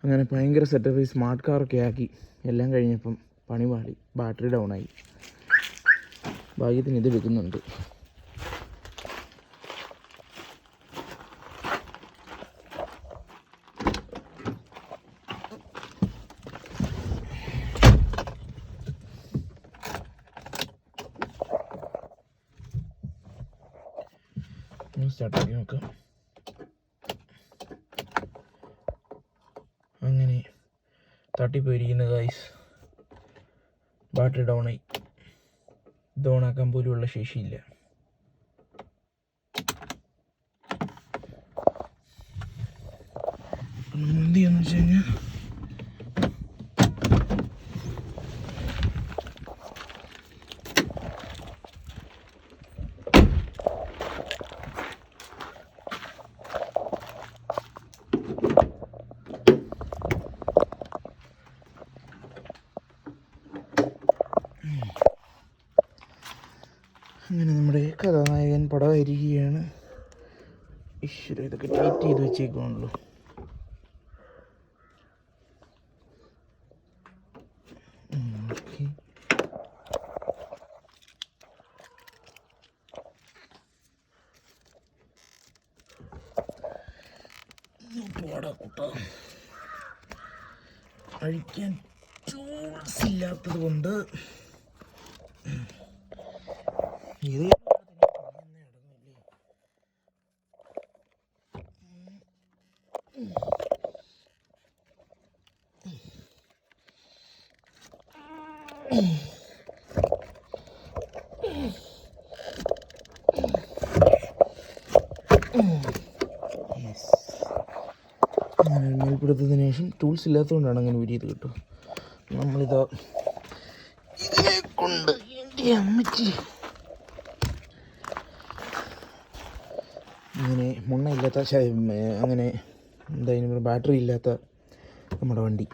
അങ്ങനെ ഭയങ്കര setup smart കാറൊക്കെ ആക്കി എല്ലാം കഴിഞ്ഞപ്പം പണി പാളി, ബാറ്ററി ഡൗണായി. ഭാഗ്യത്തിന് ഇത് വെക്കുന്നുണ്ട്. സ്റ്റാർട്ടാക്കി നോക്കാം. അങ്ങനെ തട്ടിപ്പോയിരിക്കുന്ന ഗൈസ്, ബാറ്ററി ഡൗണായി. ഇത് ഓണാക്കാൻ പോലുമുള്ള ശേഷിയില്ല. എന്ത് ചെയ്യാന്ന് വെച്ച് കഴിഞ്ഞാൽ അങ്ങനെ നമ്മുടെ കഥാനായകൻ പടമായിരിക്കുകയാണ്. ഈശ്വര, ഇതൊക്കെ ടൈറ്റ് ചെയ്ത് വെച്ചേക്കുവാണല്ലോ. അഴിക്കാൻ ടൂൾസ് ഇല്ലാത്തത് കൊണ്ട് ഇത് അങ്ങനെ മേൽപ്പെടുത്തതിന് ശേഷം ടൂൾസ് ഇല്ലാത്തതുകൊണ്ടാണ് അങ്ങനെ ഊരിയത് കേട്ടോ. നമ്മളിതാ ഇതിനെ കൊണ്ട് എൻ്റെ അമ്മച്ചി അങ്ങനെ മുണ്ണയില്ലാത്ത അങ്ങനെ എന്തായാലും ബാറ്ററി ഇല്ലാത്ത നമ്മുടെ വണ്ടി